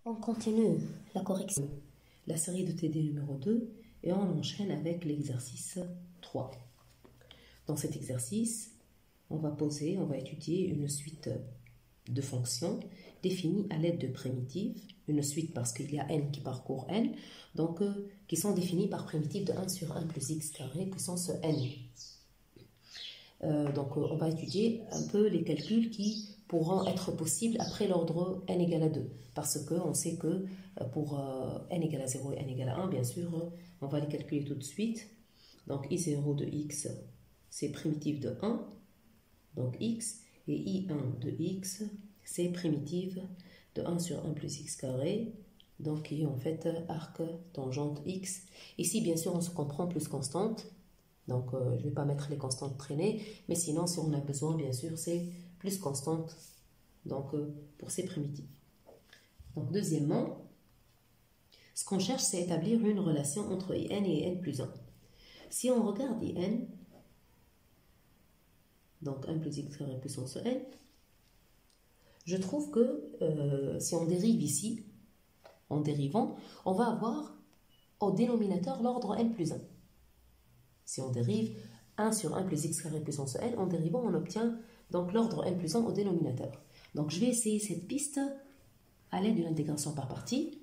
On continue la correction, la série de TD numéro 2 et on enchaîne avec l'exercice 3. Dans cet exercice, on va étudier une suite de fonctions définies à l'aide de primitives, une suite parce qu'il y a n qui parcourt n, donc qui sont définies par primitive de 1 sur 1 plus x carré puissance n. On va étudier un peu les calculs qui pourront être possibles après l'ordre n égale à 2, parce qu'on sait que pour n égale à 0 et n égale à 1, bien sûr, on va les calculer tout de suite. Donc I0 de x, c'est primitive de 1, donc x, et I1 de x, c'est primitive de 1 sur 1 plus x carré, donc qui est en fait arc tangente x. Ici, bien sûr, on se comprend plus constante. Donc, je ne vais pas mettre les constantes traînées, mais sinon, si on a besoin, bien sûr, c'est plus constante donc, pour ces primitives. Donc, deuxièmement, ce qu'on cherche, c'est établir une relation entre in et n plus 1. Si on regarde in, donc 1 plus x carré puissance n, je trouve que si on dérive ici, en dérivant, on va avoir au dénominateur l'ordre n plus 1. Si on dérive 1 sur 1 plus x carré puissance n, en dérivant, on obtient donc l'ordre n plus 1 au dénominateur. Donc, je vais essayer cette piste à l'aide d'une intégration par partie.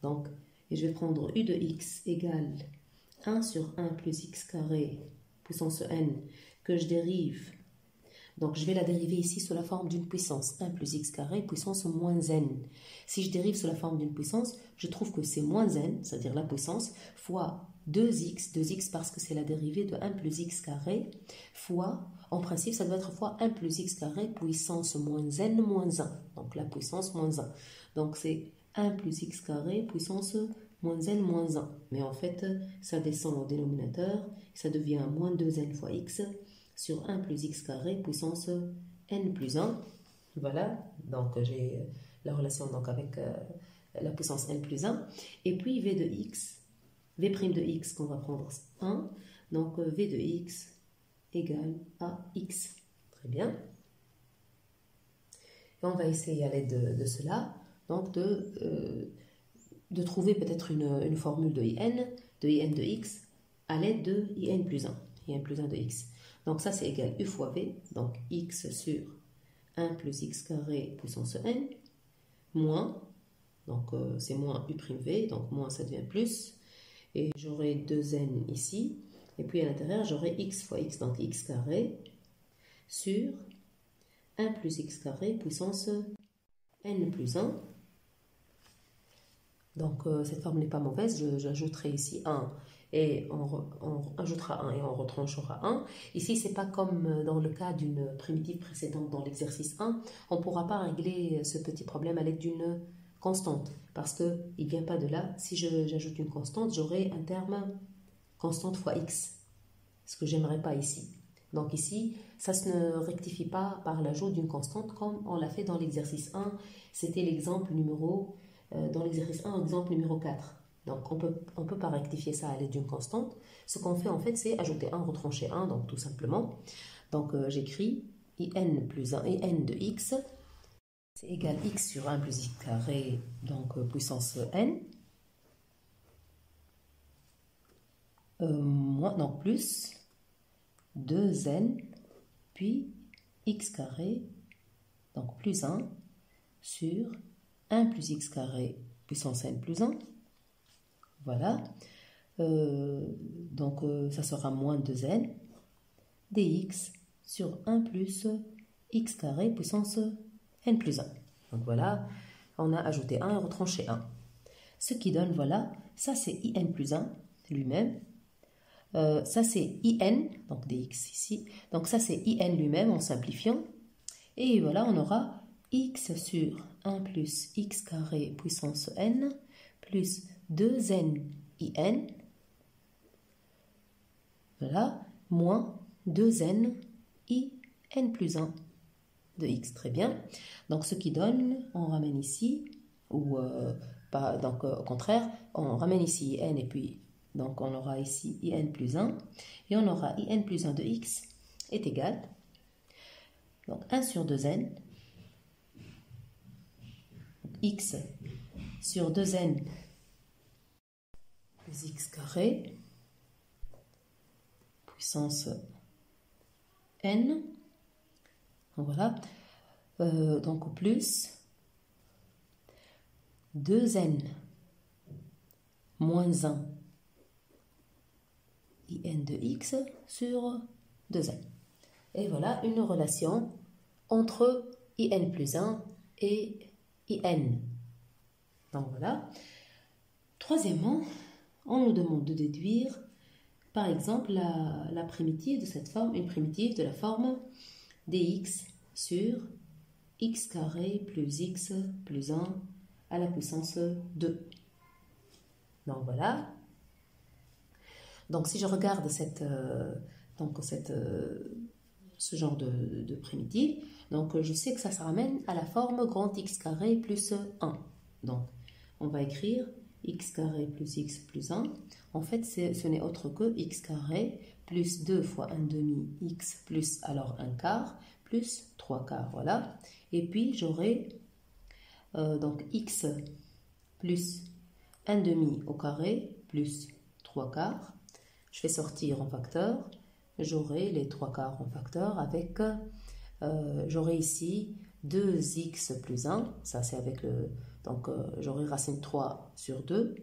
Donc, et je vais prendre u de x égale 1 sur 1 plus x carré puissance n que je dérive. Donc, je vais la dériver ici sous la forme d'une puissance 1 plus x carré puissance moins n. Si je dérive sous la forme d'une puissance, je trouve que c'est moins n, c'est-à-dire la puissance, fois 2x parce que c'est la dérivée de 1 plus x carré, fois, en principe, ça doit être fois 1 plus x carré puissance moins n moins 1. Donc, la puissance moins 1. Donc, c'est 1 plus x carré puissance moins n moins 1. Mais en fait, ça descend au dénominateur, ça devient moins 2n fois x sur 1 plus x carré puissance n plus 1. Voilà, donc j'ai la relation donc avec la puissance n plus 1. Et puis v de x, v' de x qu'on va prendre 1, donc v de x égale à x. Très bien. Et on va essayer à l'aide de cela donc de trouver peut-être une formule de in de x à l'aide de in plus 1, in plus 1 de x. Donc ça c'est égal u fois v, donc x sur 1 plus x carré puissance n, moins, donc c'est moins u prime v, donc moins ça devient plus, et j'aurai 2n ici, et puis à l'intérieur j'aurai x fois x, donc x carré, sur 1 plus x carré puissance n plus 1. Donc cette forme n'est pas mauvaise, j'ajouterai ici 1 et on ajoutera 1 et on retranchera 1. Ici, ce n'est pas comme dans le cas d'une primitive précédente dans l'exercice 1. On ne pourra pas régler ce petit problème à l'aide d'une constante parce qu'il ne vient pas de là. Si j'ajoute une constante, j'aurai un terme constante fois x, ce que j'aimerais pas ici. Donc ici, ça ne rectifie pas par l'ajout d'une constante comme on l'a fait dans l'exercice 1. C'était l'exemple numéro dans l'exercice 1, exemple numéro 4. Donc, on peut pas rectifier ça à l'aide d'une constante. Ce qu'on fait, en fait, c'est ajouter 1, retrancher 1, donc tout simplement. Donc, j'écris in plus 1 et n de x, c'est égal x sur 1 plus x carré, donc puissance n, moins, donc plus 2n, puis x carré, donc plus 1, sur 1 plus x carré puissance n plus 1. Voilà. Donc, ça sera moins 2n dx sur 1 plus x carré puissance n plus 1. Donc, voilà, on a ajouté 1 et retranché 1. Ce qui donne, voilà, ça c'est in plus 1 lui-même. Ça c'est in, donc dx ici. Donc, ça c'est in lui-même en simplifiant. Et voilà, on aura x sur 1 plus x carré puissance n plus 2n in, voilà, moins 2n in plus 1 de x. Très bien. Donc, ce qui donne, on ramène ici, ou pas, donc au contraire, on ramène ici in et puis, donc on aura ici in plus 1, et on aura in plus 1 de x est égal, donc 1 sur 2n, x sur 2n plus x carré puissance n, voilà, donc plus 2n moins 1 in de x sur 2n. Et voilà une relation entre in plus 1 et in. Donc voilà. Troisièmement, on nous demande de déduire, par exemple, la primitive de cette forme, une primitive de la forme dx sur x carré plus x plus 1 à la puissance 2. Donc voilà. Donc si je regarde ce genre de primitive, donc je sais que ça se ramène à la forme grand X carré plus 1. Donc on va écrire x carré plus x plus 1. En fait, ce n'est autre que x carré plus 2 fois 1 demi x plus alors 1 quart plus 3 quarts. Voilà. Et puis j'aurai donc x plus 1 demi au carré plus 3 quarts. Je fais sortir en facteur. J'aurai les 3 quarts en facteur avec, j'aurai ici 2x plus 1. Ça c'est avec le, donc j'aurai racine 3 sur 2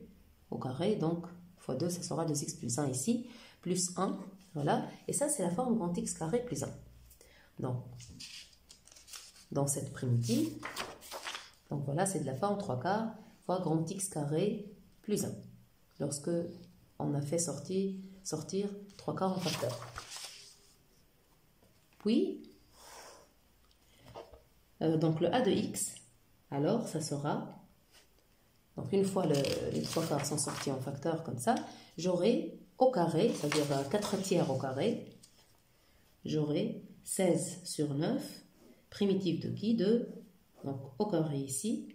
au carré. Donc fois 2, ça sera 2x plus 1 ici, plus 1. Voilà. Et ça c'est la forme grand X carré plus 1. Donc, dans cette primitive, donc voilà, c'est de la forme 3 quarts fois grand X carré plus 1. Lorsque on a fait sortir 3 quarts en facteur. Puis, donc le a de x, alors ça sera, donc une fois les 3 quarts sont sortis en facteur comme ça, j'aurai au carré, c'est-à-dire 4 tiers au carré, j'aurai 16 sur 9, primitive de qui? De, donc au carré ici,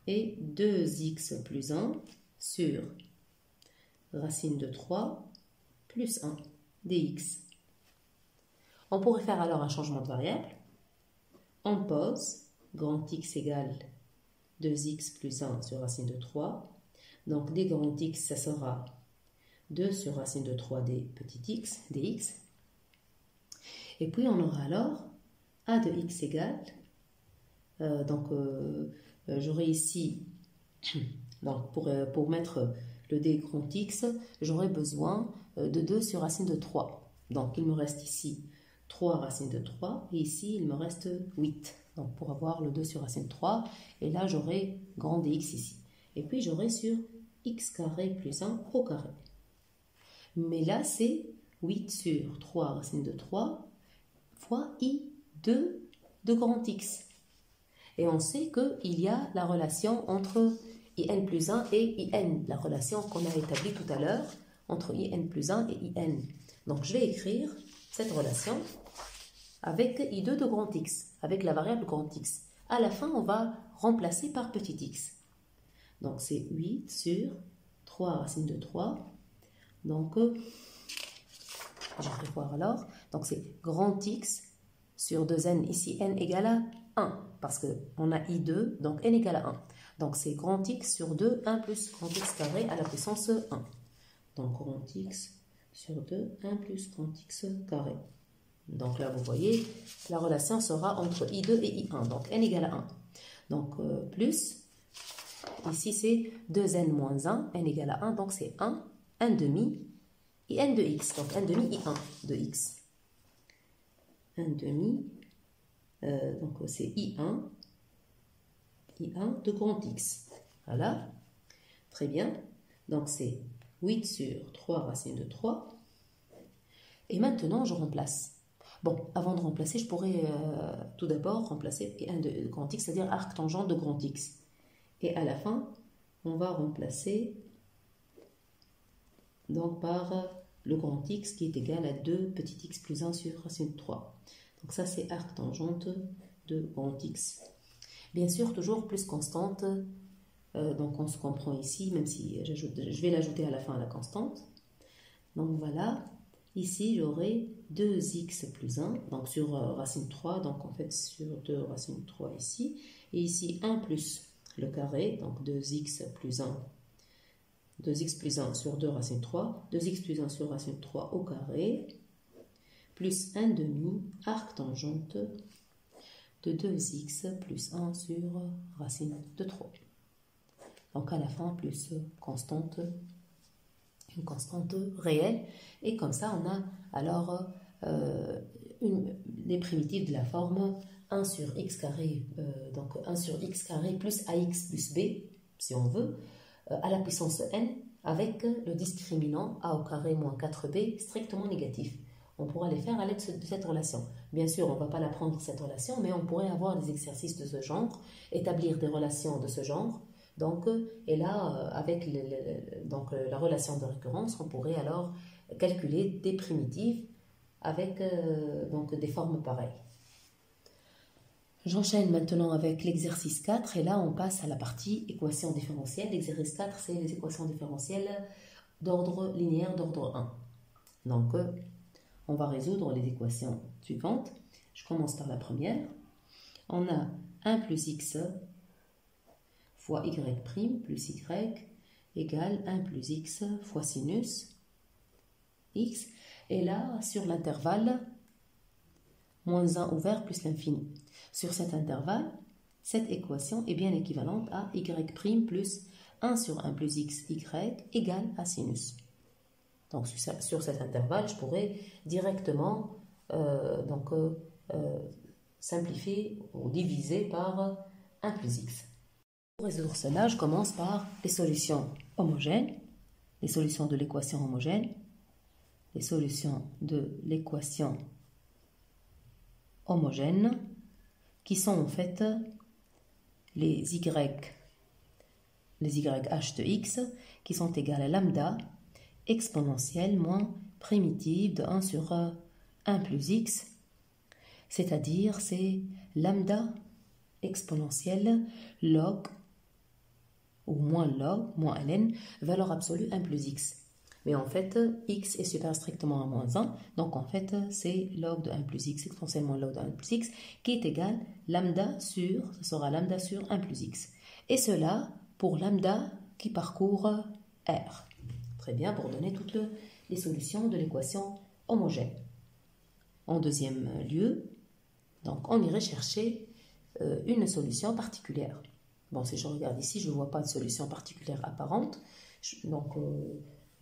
et 2x plus 1 sur racine de 3 plus 1 dx. On pourrait faire alors un changement de variable. On pose grand X égale 2x plus 1 sur racine de 3. Donc des grands X, ça sera 2 sur racine de 3 des petits x, dx. Et puis on aura alors a de x égale, j'aurai ici, donc pour mettre le d grand x, j'aurai besoin de 2 sur racine de 3. Donc il me reste ici 3 racine de 3 et ici il me reste 8. Donc pour avoir le 2 sur racine de 3, et là j'aurai grand dx ici. Et puis j'aurai sur x carré plus 1 au carré. Mais là c'est 8 sur 3 racine de 3 fois i2 de grand X. Et on sait qu'il y a la relation entre in plus 1 et in, la relation qu'on a établie tout à l'heure entre in plus 1 et in. Donc je vais écrire cette relation avec i2 de grand X, avec la variable grand X. À la fin, on va remplacer par petit x. Donc c'est 8 sur 3 racine de 3. Donc, je vais voir alors. Donc c'est grand X sur 2n, ici n égale à 1, parce qu'on a i2, donc n égale à 1. Donc c'est grand X sur 2, 1 plus grand X carré à la puissance 1. Donc grand X sur 2, 1 plus grand X carré. Donc là, vous voyez, la relation sera entre i2 et i1, donc n égale à 1. Donc plus, ici c'est 2n moins 1, n égale à 1, donc c'est 1, 1 demi, et n de x, donc 1 demi i1 de x. 1 demi, donc c'est i1 de grand X. Voilà, très bien. Donc c'est 8 sur 3 racine de 3. Et maintenant, je remplace. Bon, avant de remplacer, je pourrais tout d'abord remplacer i1 de grand X, c'est-à-dire arc tangent de grand X. Et à la fin, on va remplacer donc par le grand X qui est égal à 2 petit x plus 1 sur racine de 3. Donc ça, c'est arc tangente de grand X. Bien sûr, toujours plus constante. Donc on se comprend ici, même si je vais l'ajouter à la fin à la constante. Donc voilà, ici j'aurai 2x plus 1, donc sur racine 3, donc en fait sur 2 racine 3 ici. Et ici 1 plus le carré, donc 2x plus 1, 2x plus 1 sur 2 racine 3, 2x plus 1 sur racine 3 au carré, plus 1 demi arc tangente de 2x plus 1 sur racine de 3. Donc à la fin, plus constante, une constante réelle. Et comme ça, on a alors des primitives de la forme 1 sur x carré, donc 1 sur x carré plus ax plus b, si on veut, à la puissance n, avec le discriminant a au carré moins 4b strictement négatif. On pourra les faire à l'aide de cette relation. Bien sûr, on ne va pas l'apprendre cette relation, mais on pourrait avoir des exercices de ce genre, établir des relations de ce genre. Donc, et là, avec la relation de récurrence, on pourrait alors calculer des primitives avec des formes pareilles. J'enchaîne maintenant avec l'exercice 4 et là on passe à la partie équations différentielles. L'exercice 4, c'est les équations différentielles d'ordre linéaire d'ordre 1. Donc, on va résoudre les équations suivantes. Je commence par la première. On a 1 plus x fois y' plus y égale 1 plus x fois sinus x. Et là, sur l'intervalle, moins 1 ouvert plus l'infini. Sur cet intervalle, cette équation est bien équivalente à y' plus 1 sur 1 plus x y égale à sinus. Donc sur cet intervalle, je pourrais directement simplifier ou diviser par 1 plus x. Pour résoudre cela, je commence par les solutions homogènes, les solutions de l'équation homogène, les solutions de l'équation homogène, qui sont en fait les yh de x, qui sont égales à lambda exponentielle moins primitive de 1 sur 1 plus x, c'est-à-dire c'est lambda exponentielle log ou moins log, moins ln, valeur absolue 1 plus x. Mais en fait, x est supérieur strictement à moins 1, donc en fait, c'est log de 1 plus x, exponentiellement log de 1 plus x, qui est égal lambda sur, ce sera lambda sur 1 plus x. Et cela pour lambda qui parcourt R. Très bien, pour donner toutes les solutions de l'équation homogène. En deuxième lieu, donc on irait chercher une solution particulière. Bon, si je regarde ici, je ne vois pas de solution particulière apparente, donc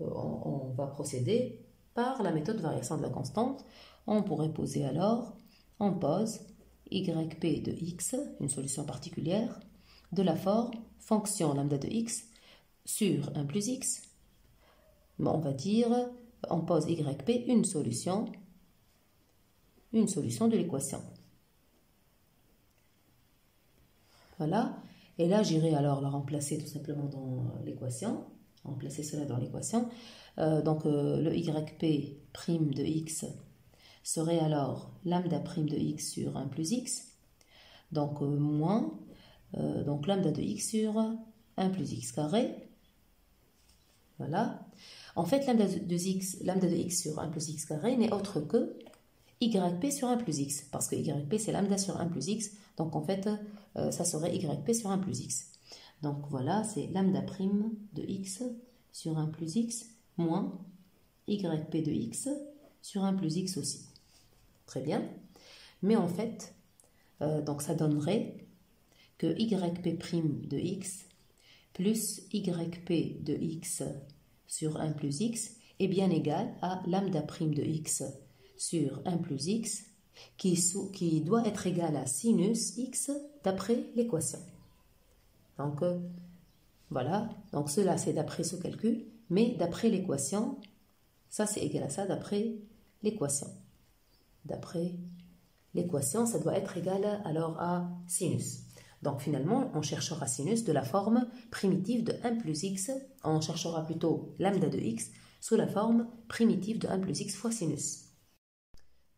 on va procéder par la méthode de variation de la constante. On pourrait poser alors, on pose yp de x, une solution particulière, de la forme fonction lambda de x sur 1 plus x. On va dire, on pose yp une solution de l'équation. Voilà, et là j'irai alors la remplacer tout simplement dans l'équation. Remplacer cela dans l'équation. Le yp' de x serait alors lambda' de x sur 1 plus x, donc moins donc lambda de x sur 1 plus x carré. Voilà. En fait, lambda de x sur 1 plus x carré n'est autre que yp sur 1 plus x, parce que yp c'est lambda sur 1 plus x, donc en fait ça serait yp sur 1 plus x. Donc voilà, c'est lambda' de x sur 1 plus x moins yp de x sur 1 plus x aussi. Très bien. Mais en fait, donc ça donnerait que yp' de x plus yp de x sur 1 plus x est bien égal à lambda' de x sur 1 plus x qui doit être égal à sinus x d'après l'équation. Donc voilà, donc cela c'est d'après ce calcul, mais d'après l'équation, ça c'est égal à ça d'après l'équation. D'après l'équation, ça doit être égal alors à sinus. Donc finalement, on cherchera sinus de la forme primitive de 1 plus x, on cherchera plutôt lambda de x sous la forme primitive de 1 plus x fois sinus.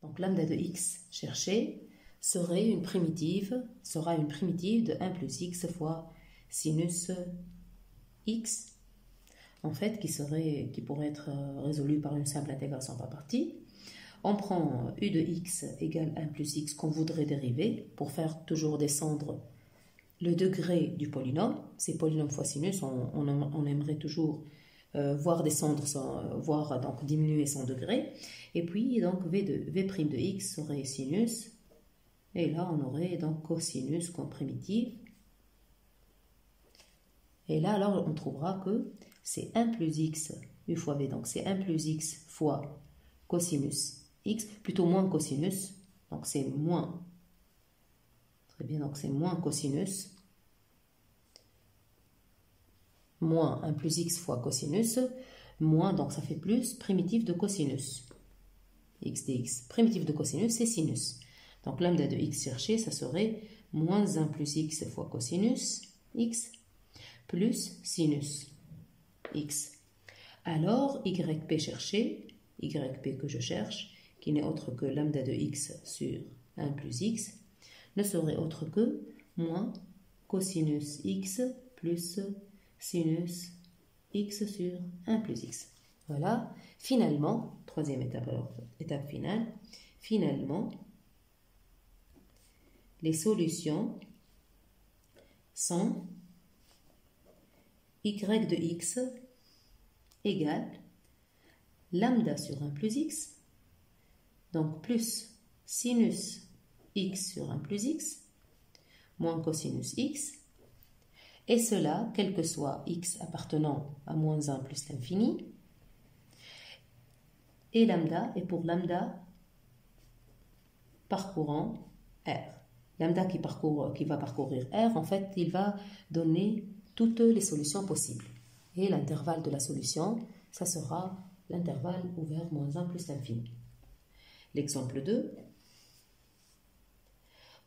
Donc lambda de x cherché sera une primitive de 1 plus x fois sinus x, en fait, qui pourrait être résolue par une simple intégration par partie. On prend u de x égale 1 plus x qu'on voudrait dériver pour faire toujours descendre le degré du polynôme, c'est polynôme fois sinus, on aimerait toujours voir descendre, voir donc diminuer son degré. Et puis donc v de x serait sinus, et là on aurait donc cosinus comme primitive. Et là alors on trouvera que c'est 1 plus x u fois v, donc c'est 1 plus x fois cosinus x, plutôt moins cosinus, donc c'est moins, très bien, donc c'est moins cosinus, moins 1 plus x fois cosinus, moins, donc ça fait plus, primitive de cosinus, x dx. Primitive de cosinus, c'est sinus. Donc lambda de x cherché, ça serait moins 1 plus x fois cosinus, x, plus sinus, x. Alors, yp cherché, yp que je cherche, qui n'est autre que lambda de x sur 1 plus x, ne serait autre que moins cosinus x plus sinus x sur 1 plus x. Voilà, finalement, troisième étape, alors, étape finale, finalement, les solutions sont y de x égale lambda sur 1 plus x, donc plus sinus x sur 1 plus x, moins cosinus x, et cela, quel que soit x appartenant à moins 1 plus l'infini, et lambda, et pour lambda parcourant R. Lambda qui va parcourir R, en fait, il va donner toutes les solutions possibles. Et l'intervalle de la solution, ça sera l'intervalle ouvert moins 1 plus l'infini. L'exemple 2.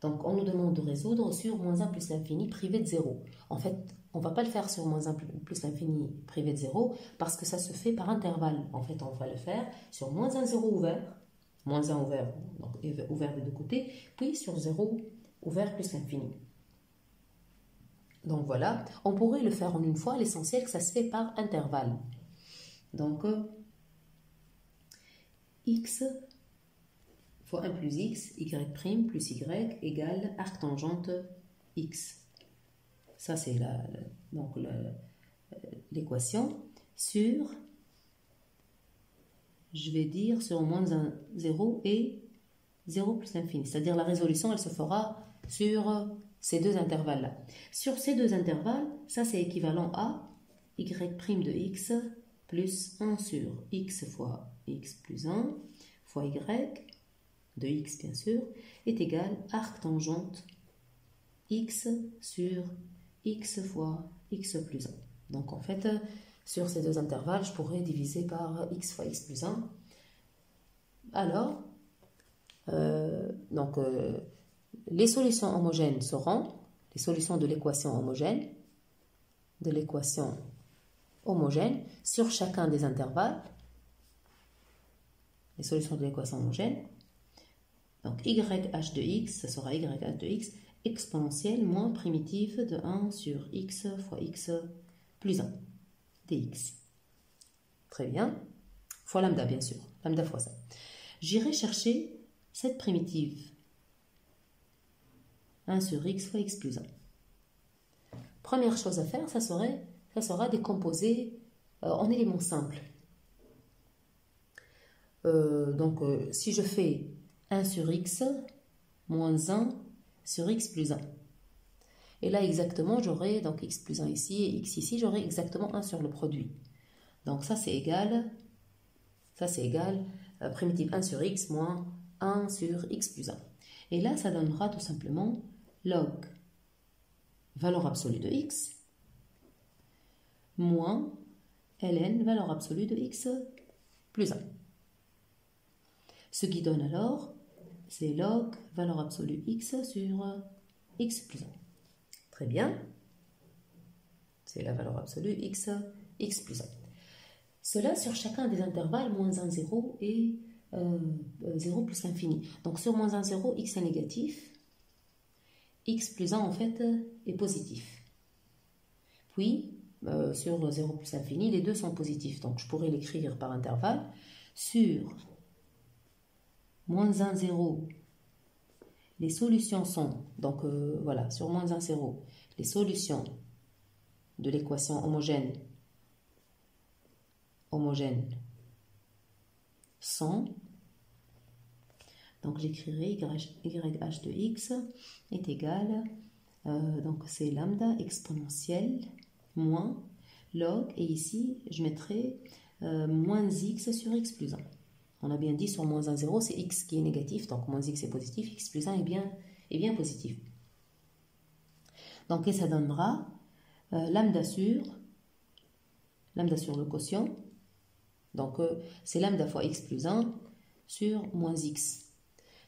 Donc, on nous demande de résoudre sur moins 1 plus l'infini privé de 0. En fait, on ne va pas le faire sur moins 1 plus l'infini privé de 0 parce que ça se fait par intervalle. En fait, on va le faire sur moins 1, 0 ouvert, moins 1 ouvert, donc ouvert des deux côtés, puis sur 0 ouvert plus l'infini. Donc voilà, on pourrait le faire en une fois, l'essentiel que ça se fait par intervalle. Donc, x fois 1 plus x, y' plus y égale arctangente x. Ça, c'est l'équation sur, je vais dire, sur moins 1, 0 et 0 plus l'infini. C'est-à-dire la résolution, elle se fera sur ces deux intervalles-là. Sur ces deux intervalles, ça c'est équivalent à y' de x plus 1 sur x fois x plus 1 fois y de x bien sûr, est égal arctangente x sur x fois x plus 1. Donc en fait, sur ces deux intervalles, je pourrais diviser par x fois x plus 1. Alors, les solutions homogènes seront les solutions de l'équation homogène, sur chacun des intervalles, les solutions de l'équation homogène. Donc YH de x, ça sera YH de x exponentielle moins primitive de 1 sur x fois x plus 1 dx. Très bien. Fois lambda, bien sûr. Lambda fois ça. J'irai chercher cette primitive 1 sur x fois x plus 1. Première chose à faire, ça sera décomposer en éléments simples. Si je fais 1 sur x moins 1 sur x plus 1. Et là, exactement, j'aurai donc x plus 1 ici et x ici, j'aurai exactement 1 sur le produit. Donc ça, c'est égal primitive 1 sur x moins 1 sur x plus 1. Et là, ça donnera tout simplement log valeur absolue de x moins ln valeur absolue de x plus 1. Ce qui donne alors, c'est log valeur absolue x sur x plus 1. Très bien. C'est la valeur absolue x plus 1. Cela sur chacun des intervalles moins 1, 0 et 0 plus l'infini. Donc sur moins 1, 0, x est négatif. X plus 1 en fait est positif. Puis sur 0 plus l'infini, les deux sont positifs. Donc je pourrais l'écrire par intervalle. Sur moins 1, 0, les solutions sont, donc voilà, sur moins 1, 0, les solutions de l'équation homogène sont, donc j'écrirai YH de x est égal, donc c'est lambda exponentielle moins log, et ici je mettrai moins x sur x plus 1. On a bien dit sur moins 1, 0, c'est x qui est négatif, donc moins x est positif, x plus 1 est bien positif. Donc et ça donnera lambda sur le quotient, donc c'est lambda fois x plus 1 sur moins x.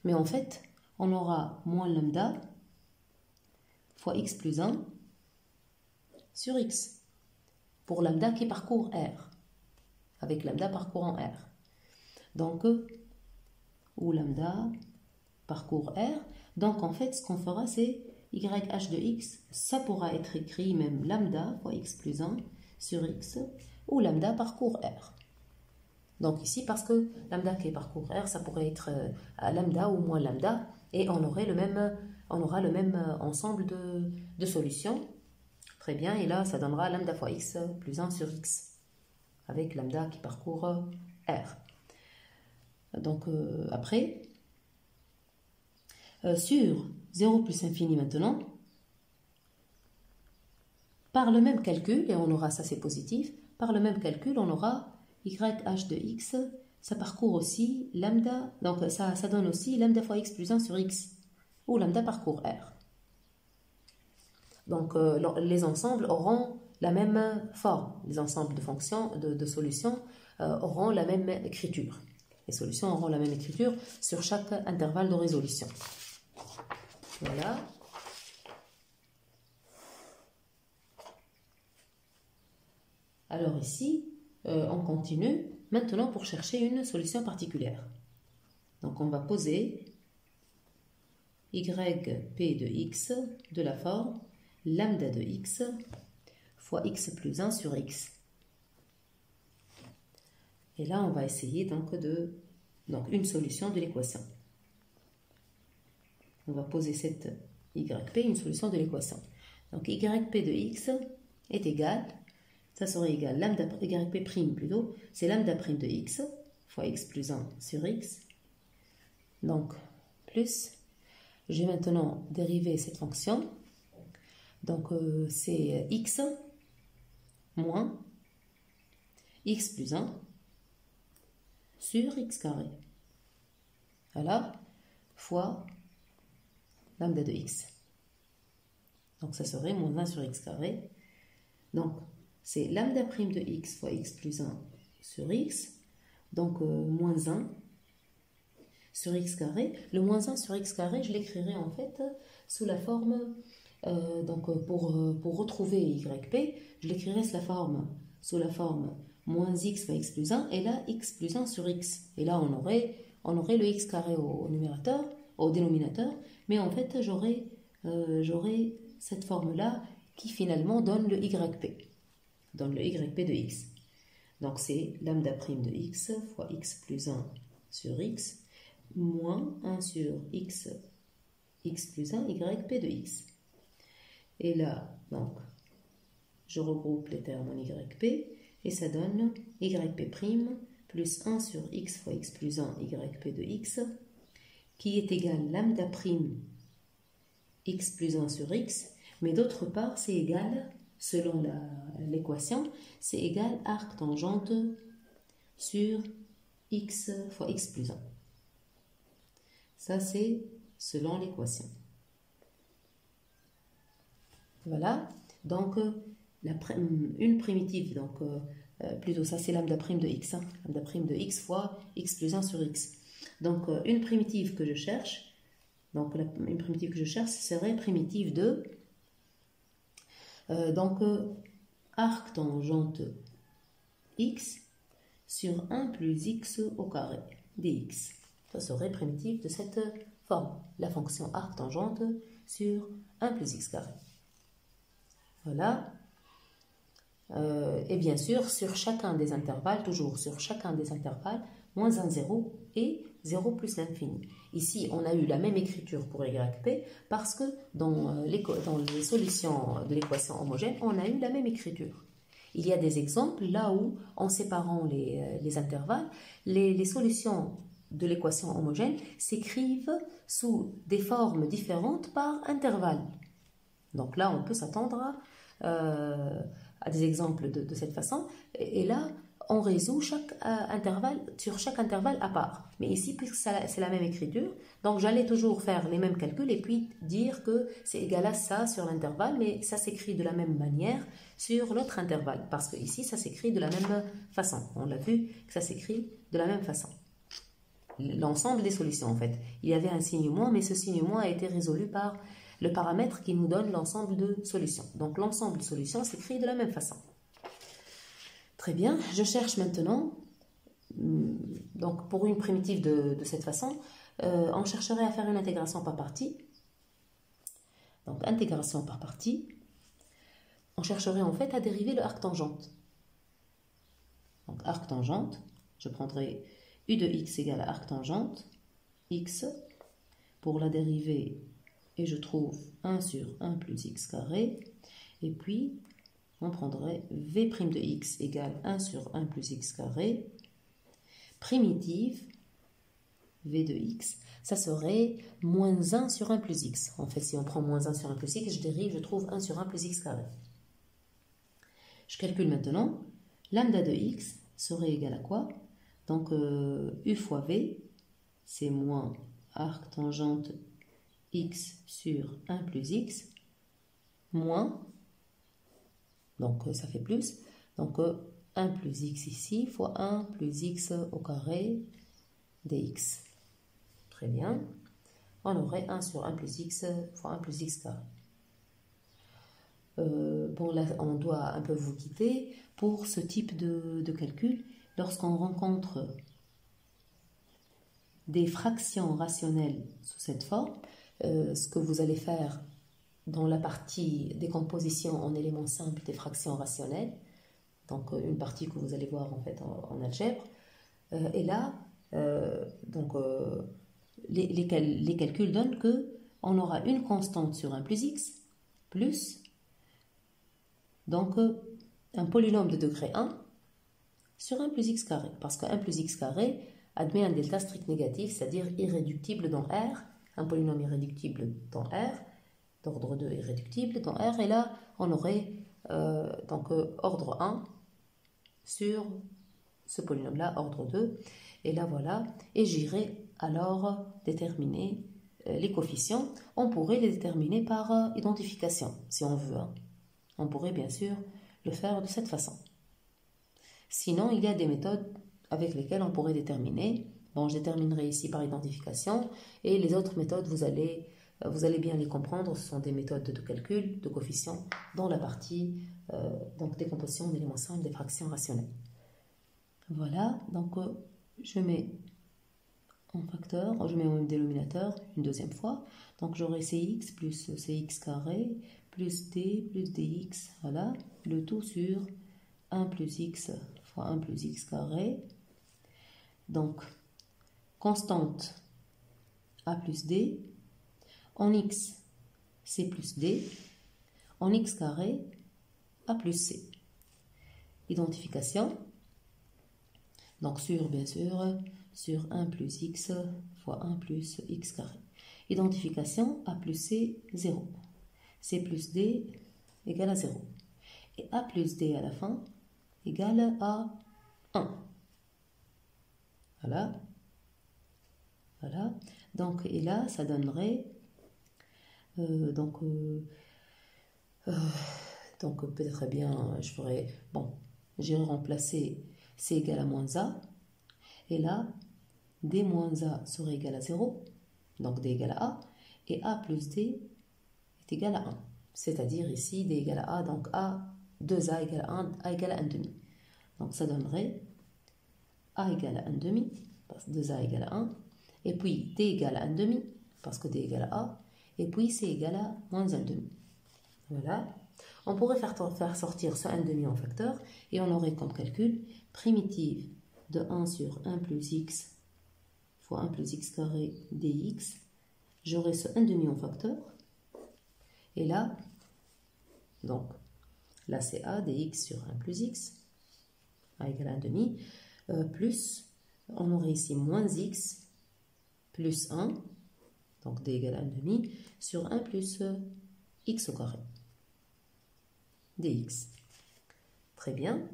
Mais en fait, on aura moins lambda fois x plus 1 sur x, pour lambda qui parcourt R, avec lambda parcourant R. Donc, ou lambda parcourt R. Donc, en fait, ce qu'on fera, c'est YH de x, ça pourra être écrit même lambda fois x plus 1 sur x, ou lambda parcourt R. Donc ici, parce que lambda qui parcourt R, ça pourrait être lambda ou moins lambda, et on aura le même ensemble de solutions. Très bien, et là, ça donnera lambda fois x plus 1 sur x, avec lambda qui parcourt R. Donc après, sur 0 plus infini maintenant, par le même calcul, et on aura ça c'est positif, par le même calcul on aura YH de x, ça parcourt aussi lambda, donc ça donne aussi lambda fois x plus 1 sur x, ou lambda parcourt R. Donc les ensembles auront la même forme, les ensembles de fonctions, de solutions auront la même écriture. Les solutions auront la même écriture sur chaque intervalle de résolution. Voilà. Alors ici, on continue maintenant pour chercher une solution particulière. Donc on va poser yp de x de la forme lambda de x fois x plus 1 sur x. Et là, on va essayer donc une solution de l'équation. On va poser cette yp, une solution de l'équation. Donc yp de x est égal, ça serait égal, lambda yp prime plutôt, c'est lambda prime de x fois x plus 1 sur x. Donc, plus, je vais maintenant dériver cette fonction. Donc, c'est x moins x plus 1 sur x carré. Voilà, fois lambda de x. Donc, ça serait moins 1 sur x carré. Donc, c'est lambda prime de x fois x plus 1 sur x. Donc, moins 1 sur x carré. Le moins 1 sur x carré, je l'écrirai en fait sous la forme, pour retrouver yp, je l'écrirai sous la forme moins x fois x plus 1, et là x plus 1 sur x. Et là on aurait le x carré au dénominateur, mais en fait j'aurai cette forme-là qui finalement donne le yp de x. Donc c'est lambda prime de x fois x plus 1 sur x moins 1 sur x plus 1 yp de x. Et là, donc, je regroupe les termes en yp et ça donne yp prime plus 1 sur x fois x plus 1 yp de x qui est égal lambda prime x plus 1 sur x, mais d'autre part, c'est égal, selon l'équation, c'est égal arc tangente sur x fois x plus 1. Ça, c'est selon l'équation. Voilà, donc une primitive, donc plutôt ça c'est lambda prime de x, lambda prime de x fois x plus 1 sur x. Donc une primitive que je cherche, serait primitive de arc tangente x sur 1 plus x au carré dx. Ça serait primitive de cette forme, la fonction arc tangente sur 1 plus x carré. Voilà. Et bien sûr, sur chacun des intervalles, toujours sur chacun des intervalles, moins 1, 0 et 0 plus l'infini. Ici, on a eu la même écriture pour YP parce que dans les solutions de l'équation homogène, on a eu la même écriture. Il y a des exemples là où, en séparant les intervalles, les solutions de l'équation homogène s'écrivent sous des formes différentes par intervalle. Donc là, on peut s'attendre à des exemples de cette façon. Et là, on résout chaque intervalle sur chaque intervalle à part. Mais ici, puisque c'est la même écriture, donc j'allais toujours faire les mêmes calculs et puis dire que c'est égal à ça sur l'intervalle, mais ça s'écrit de la même manière sur l'autre intervalle. Parce que ici, ça s'écrit de la même façon. On l'a vu que ça s'écrit de la même façon. L'ensemble des solutions, en fait. Il y avait un signe moins, mais ce signe moins a été résolu par le paramètre qui nous donne l'ensemble de solutions. Donc l'ensemble de solutions s'écrit de la même façon. Très bien, je cherche maintenant, donc pour une primitive de cette façon, on chercherait à faire une intégration par partie. Donc intégration par partie, on chercherait en fait à dériver le arc tangente. Donc arc tangente, je prendrai u de x égale à arc tangente, x, pour la dérivée, et je trouve 1 sur 1 plus x carré, et puis on prendrait v' de x égale 1 sur 1 plus x carré, primitive, v de x, ça serait moins 1 sur 1 plus x. En fait, si on prend moins 1 sur 1 plus x, je dérive, je trouve 1 sur 1 plus x carré. Je calcule maintenant, lambda de x serait égal à quoi? Donc, u fois v, c'est moins arc tangente x sur 1 plus x, moins, donc ça fait plus, donc 1 plus x ici, fois 1 plus x au carré dx. Très bien. On aurait 1 sur 1 plus x fois 1 plus x carré. Bon, là, on doit un peu vous quitter pour ce type de calcul. Lorsqu'on rencontre des fractions rationnelles sous cette forme, ce que vous allez faire dans la partie décomposition en éléments simples des fractions rationnelles, donc une partie que vous allez voir en fait en algèbre, et là, les calculs donnent que on aura une constante sur 1 plus x plus donc un polynôme de degré 1 sur 1 plus x carré, parce que 1 plus x carré admet un delta strict négatif, c'est-à-dire irréductible dans R, un polynôme irréductible dans R, d'ordre 2 irréductible dans R, et là on aurait ordre 1 sur ce polynôme-là, ordre 2, et là voilà, et j'irai alors déterminer les coefficients. On pourrait les déterminer par identification, si on veut. On pourrait bien sûr le faire de cette façon. Sinon, il y a des méthodes avec lesquelles on pourrait déterminer. Bon, je déterminerai ici par identification, et les autres méthodes, vous allez bien les comprendre. Ce sont des méthodes de calcul, de coefficients, dans la partie donc décomposition d'éléments simples des fractions rationnelles. Voilà, donc je mets en facteur, je mets en dénominateur une deuxième fois. Donc j'aurai cx plus cx carré plus d plus dx, voilà, le tout sur 1 plus x fois 1 plus x carré. Donc, constante a plus d, en x, c plus d, en x carré, a plus c. Identification, donc bien sûr, sur 1 plus x fois 1 plus x carré. Identification, a plus c, 0. c plus d égale à 0. Et a plus d à la fin égale à 1. Voilà. Voilà. Donc, et là, ça donnerait... donc peut-être bien, je ferais... Bon, j'irai remplacer c égale à moins a. Et là, d moins a serait égal à 0. Donc, d égale à a. Et a plus d est égal à 1. C'est-à-dire ici, d égale à a. Donc, a, 2a égale à 1, a égale à 1 demi. Donc, ça donnerait a égale à 1 demi, parce que 2a égale à 1. Et puis, d égale à 1 demi, parce que d égale à a. Et puis, c égale à moins 1 demi. Voilà. On pourrait faire sortir ce 1 demi en facteur, et on aurait comme calcul primitive de 1 sur 1 plus x fois 1 plus x carré dx. J'aurai ce 1 demi en facteur. Et là, donc, là c'est a dx sur 1 plus x, a égale 1 demi, plus, on aurait ici moins x plus 1, donc d égale 1 demi, sur 1 plus x au carré, dx. Très bien.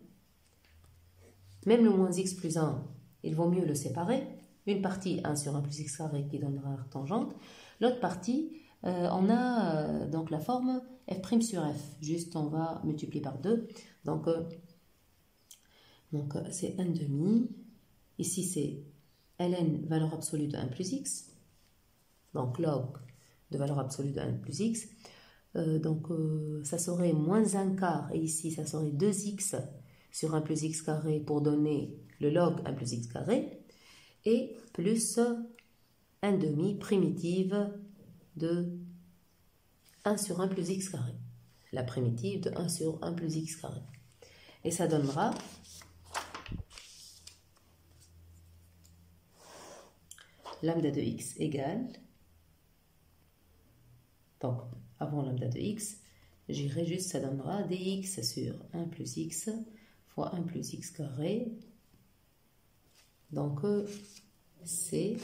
Même le moins x plus 1, il vaut mieux le séparer. Une partie 1 sur 1 plus x carré qui donnera arc tangente. L'autre partie, on a donc la forme f' sur f. Juste on va multiplier par 2. Donc c'est 1 demi. Ici c'est ln valeur absolue de 1 plus x. Donc log de valeur absolue de 1 plus x. Ça serait moins 1 quart. Et ici ça serait 2x sur 1 plus x carré pour donner le log 1 plus x carré. Et plus 1 demi primitive de 1 sur 1 plus x carré. La primitive de 1 sur 1 plus x carré. Et ça donnera lambda de x égale, donc avant lambda de x, j'irai juste, ça donnera dx sur 1 plus x fois 1 plus x carré. Donc c'est,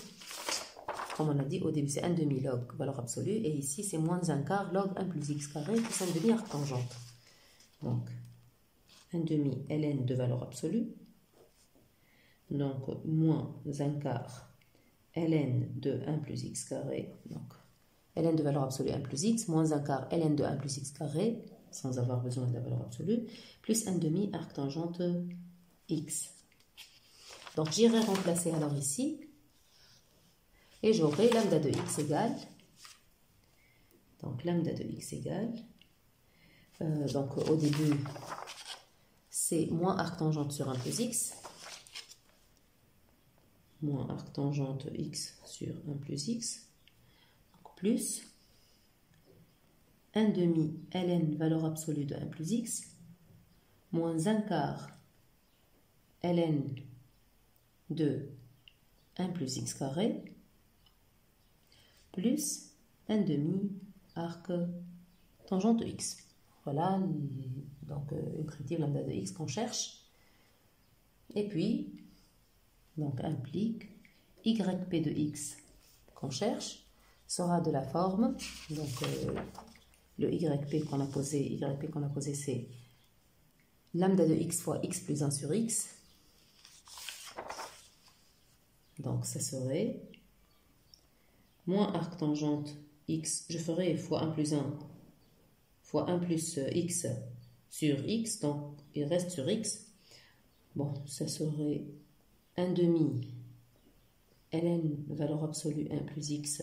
comme on a dit au début, c'est 1 demi log valeur absolue, et ici c'est moins 1 quart log 1 plus x carré plus 1 demi arc tangente. Donc 1 demi ln de valeur absolue, donc moins 1 quart ln de 1 plus x carré, donc ln de valeur absolue 1 plus x, moins 1 quart ln de 1 plus x carré, sans avoir besoin de la valeur absolue, plus 1 demi arc tangente x. Donc j'irai remplacer alors ici, et j'aurai lambda de x égale, donc lambda de x égale, donc au début c'est moins arc tangente sur 1 plus x, moins arc tangente x sur 1 plus x, donc plus 1 demi ln valeur absolue de 1 plus x, moins 1 quart ln de 1 plus x carré, plus 1 demi arc tangente de x. Voilà, donc une primitive lambda de x qu'on cherche. Et puis, donc implique yp de x qu'on cherche sera de la forme, donc le yp qu'on a posé, c'est lambda de x fois x plus 1 sur x. Donc ça serait moins arc tangente x, je ferai fois 1 plus 1 fois 1 plus x sur x, donc il reste sur x. Bon, ça serait 1 demi ln valeur absolue 1 plus x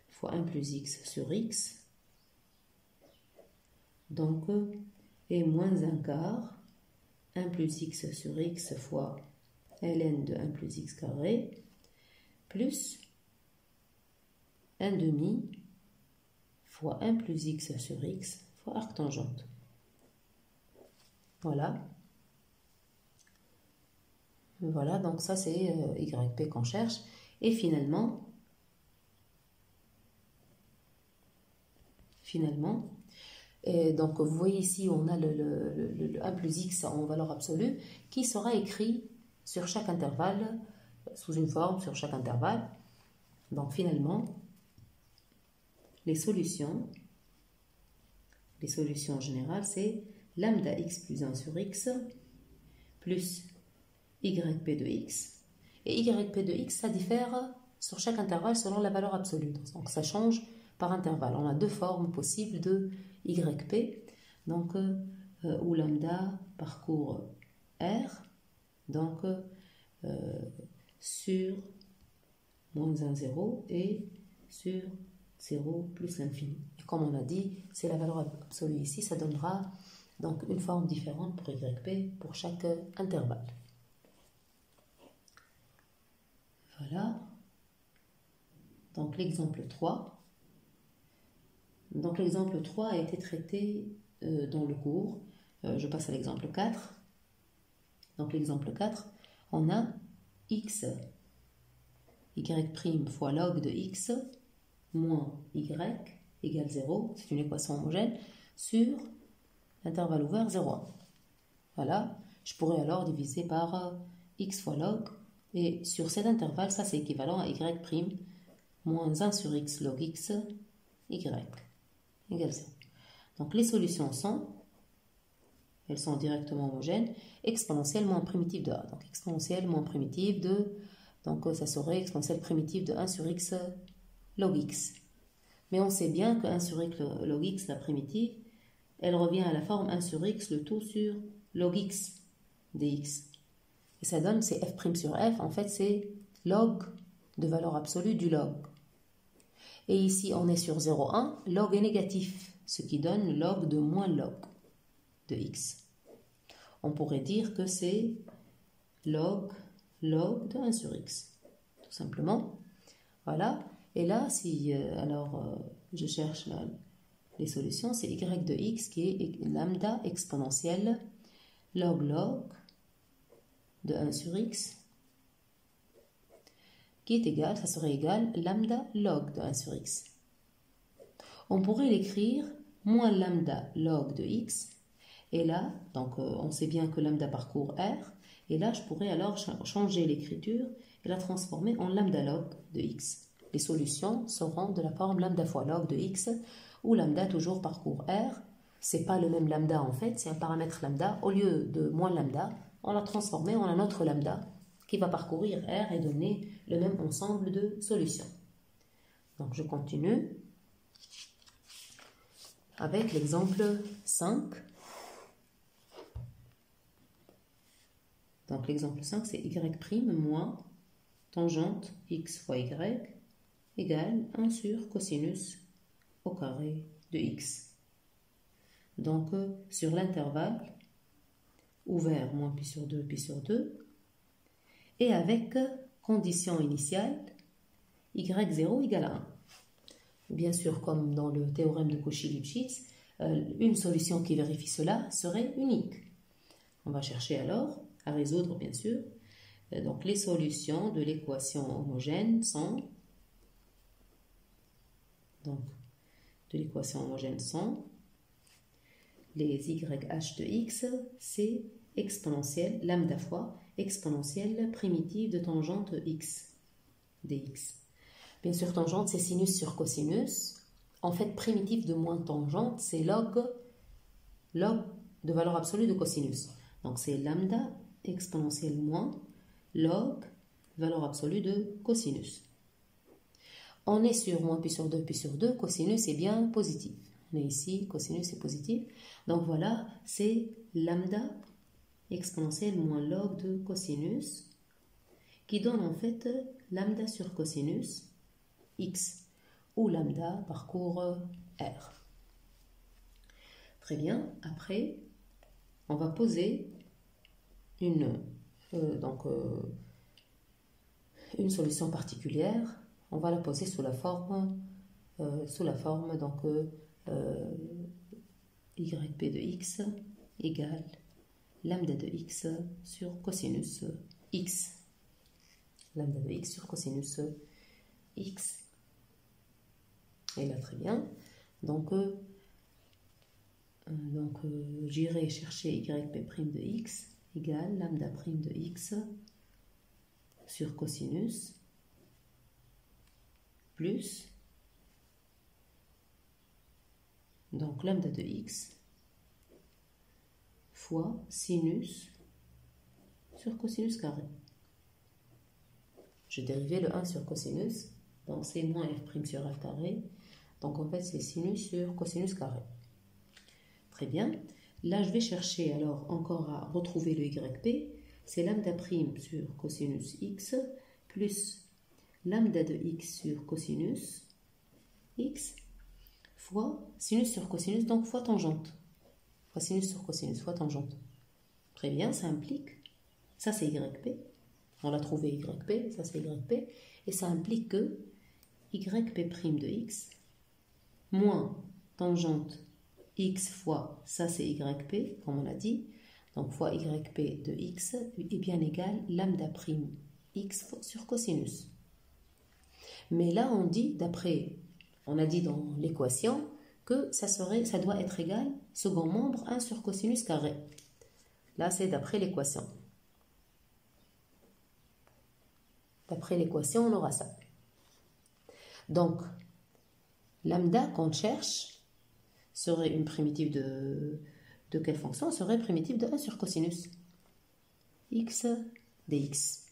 fois 1 plus x sur x. Donc, et moins 1 quart 1 plus x sur x fois ln de 1 plus x carré, plus 1 demi fois 1 plus x sur x fois arc tangente. Voilà. Voilà, donc ça c'est yp qu'on cherche. Et finalement, donc vous voyez ici on a le 1 plus x en valeur absolue qui sera écrit sur chaque intervalle, sous une forme sur chaque intervalle. Donc finalement, les solutions générales, c'est lambda x plus 1 sur x plus yp de x. Et yp de x, ça diffère sur chaque intervalle selon la valeur absolue. Donc ça change par intervalle. On a deux formes possibles de yp, donc où lambda parcourt r, donc sur moins 1, 0 et sur 0 plus l'infini. Et comme on a dit, c'est la valeur absolue ici, ça donnera donc une forme différente pour yp pour chaque intervalle. Voilà. Donc l'exemple 3. Donc l'exemple 3 a été traité dans le cours. Je passe à l'exemple 4. Donc l'exemple 4, on a x y' fois log de x moins y égale 0, c'est une équation homogène, sur l'intervalle ouvert 0,1. Voilà, je pourrais alors diviser par x fois log, et sur cet intervalle, ça c'est équivalent à y' moins 1 sur x log x, y égale 0. Donc les solutions sont, elles sont directement homogènes, exponentielle moins primitive de a. Donc exponentielle moins primitive de, donc ça serait exponentielle primitive de 1 sur x log x. Mais on sait bien que 1 sur x log x, la primitive, elle revient à la forme 1 sur x, le tout sur log x dx. Et ça donne, c'est f' sur f, en fait c'est log de valeur absolue du log. Et ici on est sur 0,1, log est négatif, ce qui donne log de moins log de x. On pourrait dire que c'est log de 1 sur x, tout simplement. Voilà. Et là, si je cherche les solutions, c'est y de x qui est lambda exponentielle log de 1 sur x, qui est égal, ça serait égal lambda log de 1 sur x. On pourrait l'écrire moins lambda log de x, et là, donc on sait bien que lambda parcourt r, et là je pourrais alors changer l'écriture et la transformer en lambda log de x. Les solutions seront de la forme lambda fois log de x, où lambda toujours parcourt r. C'est pas le même lambda en fait, c'est un paramètre lambda. Au lieu de moins lambda, on l'a transformé en un autre lambda qui va parcourir r et donner le même ensemble de solutions. Donc je continue avec l'exemple 5. Donc l'exemple 5, c'est y' moins tangente x fois y égale 1 sur cosinus au carré de x. Donc sur l'intervalle ouvert moins pi sur 2, et avec condition initiale y0 égale à 1. Bien sûr, comme dans le théorème de Cauchy-Lipschitz, une solution qui vérifie cela serait unique. On va chercher alors à résoudre, bien sûr. Donc les solutions de l'équation homogène sont, les YH de x, c'est exponentielle, lambda fois, exponentielle primitive de tangente x dx. Bien sûr, tangente, c'est sinus sur cosinus. En fait, primitive de moins tangente, c'est log de valeur absolue de cosinus. Donc, c'est lambda exponentielle moins log valeur absolue de cosinus. On est sur moins pi sur 2, cosinus est bien positif. On est ici, cosinus est positif. Donc voilà, c'est lambda exponentielle moins log de cosinus qui donne en fait lambda sur cosinus x, où lambda parcourt r. Très bien, après, on va poser une solution particulière. On va la poser sous la forme yp de x égale lambda de x sur cosinus x. Lambda de x sur cosinus x. Et là, très bien. Donc j'irai chercher yp' de x égale lambda prime de x sur cosinus plus donc lambda de x fois sinus sur cosinus carré. Je dérivais le 1 sur cosinus, donc c'est moins f' sur f carré, donc en fait c'est sinus sur cosinus carré. Très bien, là je vais chercher alors encore à retrouver le yp, c'est lambda prime sur cosinus x plus lambda de x sur cosinus x fois sinus sur cosinus, donc fois tangente. Fois sinus sur cosinus fois tangente. Très bien, ça implique, ça c'est yp, on l'a trouvé yp, ça c'est yp, et ça implique que yp' de x moins tangente x fois, ça c'est yp, comme on l'a dit, donc fois yp de x est bien égal lambda prime x sur cosinus. Mais là, on dit, on a dit dans l'équation que ça doit être égal, second membre, 1 sur cosinus carré. Là, c'est d'après l'équation. D'après l'équation, on aura ça. Donc, lambda qu'on cherche serait une primitive de quelle fonction? Serait primitive de 1 sur cosinus x dx.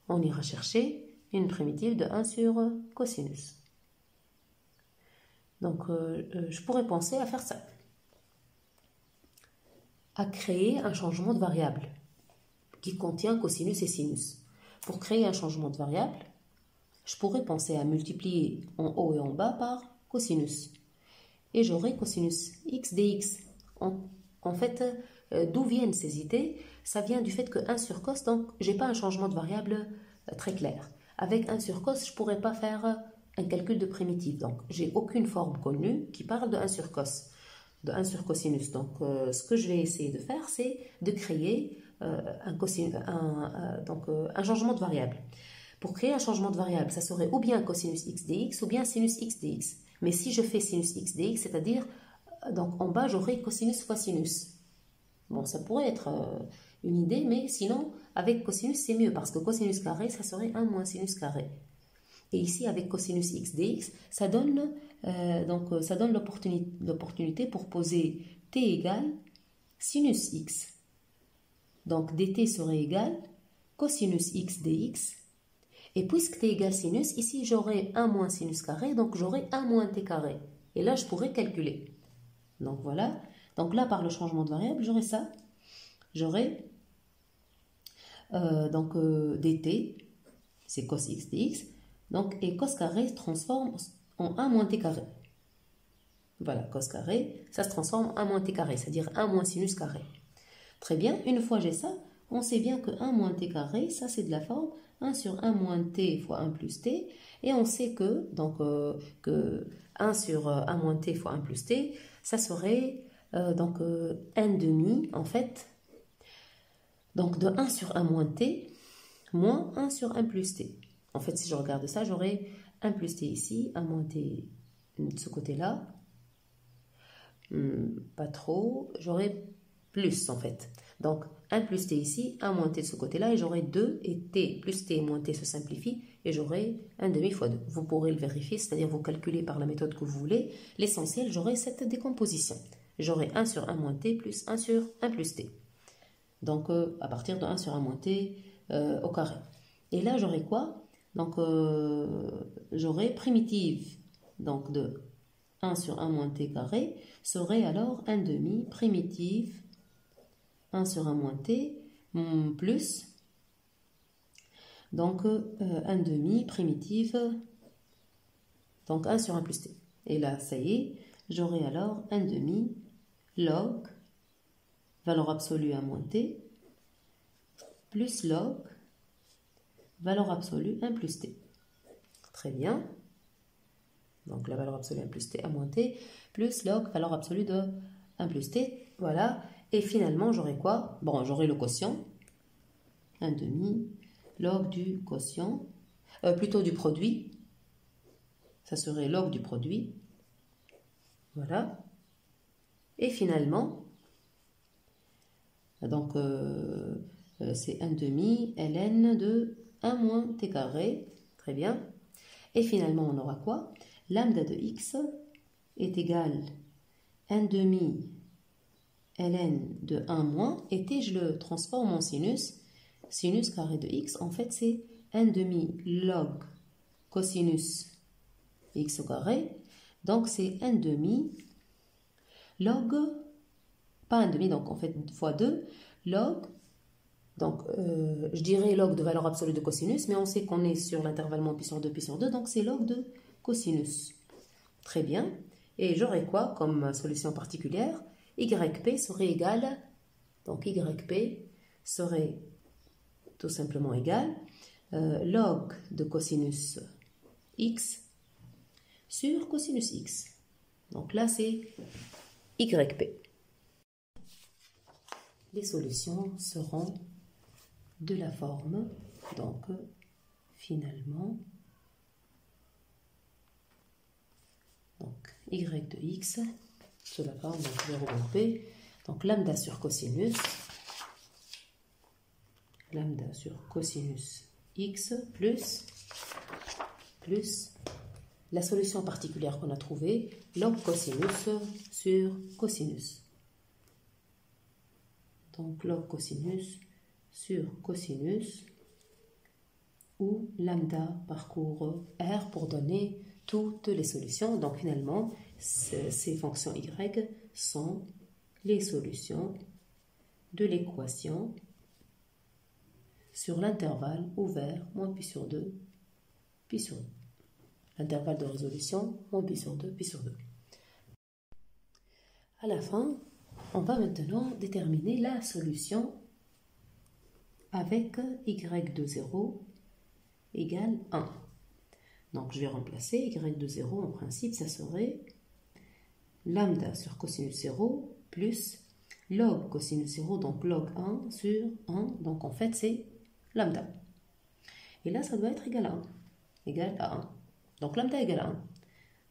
On ira chercher une primitive de 1 sur cosinus. Donc, je pourrais penser à faire ça. À créer un changement de variable qui contient cosinus et sinus. Pour créer un changement de variable, je pourrais penser à multiplier en haut et en bas par cosinus. Et j'aurai cosinus x dx. En fait, d'où viennent ces idées? Ça vient du fait que 1 sur cos, donc je n'ai pas un changement de variable très clair. Avec 1 sur cos, je ne pourrais pas faire un calcul de primitive. Donc, j'ai aucune forme connue qui parle de 1 sur cos, de 1 sur cosinus. Donc, ce que je vais essayer de faire, c'est de créer un changement de variable. Pour créer un changement de variable, ça serait ou bien cosinus x dx ou bien sinus x dx. Mais si je fais sinus x dx, c'est-à-dire, donc en bas, j'aurai cosinus fois sinus. Bon, ça pourrait être une idée, mais sinon, avec cosinus, c'est mieux, parce que cosinus carré, ça serait 1 moins sinus carré. Et ici, avec cosinus x dx, ça donne l'opportunité pour poser t égale sinus x. Donc, dt serait égal cosinus x dx. Et puisque t égale sinus, ici, j'aurai 1 moins sinus carré, donc j'aurai 1 moins t carré. Et là, je pourrais calculer. Donc, voilà. Donc là, par le changement de variable, j'aurai ça. J'aurai dt, c'est cos x dx. Donc, et cos carré se transforme en 1 moins t carré. Voilà, cos carré, ça se transforme en 1 moins t carré, c'est-à-dire 1 moins sinus carré. Très bien, une fois j'ai ça, on sait bien que 1 moins t carré, ça c'est de la forme 1 sur 1 moins t fois 1 plus t. Et on sait que, que 1 sur 1 moins t fois 1 plus t, ça serait n demi, en fait. Donc de 1 sur 1 moins t, moins 1 sur 1 plus t. En fait, si je regarde ça, j'aurai 1 plus t ici, 1 moins t de ce côté-là. Pas trop. J'aurai plus, en fait. Donc, 1 plus t ici, 1 moins t de ce côté-là, et j'aurai 2, et t plus t moins t se simplifie, et j'aurai 1 demi fois 2. Vous pourrez le vérifier, c'est-à-dire vous calculez par la méthode que vous voulez. L'essentiel, j'aurai cette décomposition. J'aurai 1 sur 1 moins t plus 1 sur 1 plus t. Donc, à partir de 1 sur 1 moins t au carré. Et là, j'aurai quoi? Donc, j'aurai primitive donc de 1 sur 1 moins t carré serait alors 1 demi primitive 1 sur 1 moins t plus donc 1 demi primitive donc 1 sur 1 plus t. Et là, ça y est, j'aurai alors 1 demi log valeur absolue 1 moins t plus log valeur absolue 1 plus t. Très bien. Donc la valeur absolue 1 plus t à moins t, plus log valeur absolue de 1 plus t. Voilà. Et finalement, j'aurai quoi? Bon, j'aurai le quotient. 1 demi log du quotient. Plutôt du produit. Ça serait log du produit. Voilà. Et finalement, donc c'est 1 demi ln de 1 moins t carré. Très bien. Et finalement, on aura quoi? Lambda de x est égal 1 demi ln de 1 moins, et t, je le transforme en sinus. Sinus carré de x, en fait, c'est 1 demi log cosinus x au carré. Donc, c'est 1 demi log, pas 1 demi, donc en fait, fois 2, log. Donc, je dirais log de valeur absolue de cosinus, mais on sait qu'on est sur l'intervalle moins pi sur 2, pi sur 2, donc c'est log de cosinus. Très bien. Et j'aurai quoi comme solution particulière? YP serait égal, donc YP serait tout simplement égal log de cosinus x sur cosinus x. Donc là, c'est YP. Les solutions seront de la forme, donc finalement, y de x sous la forme, donc je vais regrouper, donc lambda sur cosinus x plus la solution particulière qu'on a trouvée, log cosinus sur cosinus. Donc log cosinus sur cosinus, où lambda parcourt R pour donner toutes les solutions. Donc finalement, ces fonctions y sont les solutions de l'équation sur l'intervalle ouvert, moins pi sur 2, pi sur 2. L'intervalle de résolution, moins pi sur 2, pi sur 2. À la fin, on va maintenant déterminer la solution avec y de 0 égale 1. Donc je vais remplacer y de 0, en principe, ça serait lambda sur cosinus 0 plus log cosinus 0, donc log 1 sur 1, donc en fait c'est lambda. Et là, ça doit être égal à 1, égal à 1. Donc lambda égale à 1.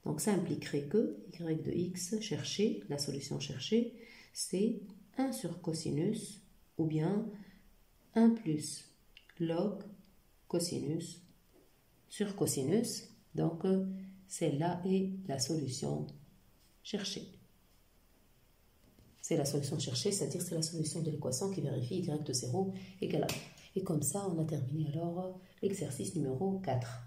Donc ça impliquerait que y de x cherché, la solution cherchée, c'est 1 sur cosinus ou bien 1 plus log cosinus sur cosinus. Donc celle-là est la solution cherchée. C'est la solution cherchée, c'est-à-dire c'est la solution de l'équation qui vérifie y de 0 égale à 1. Et comme ça, on a terminé alors l'exercice numéro 4.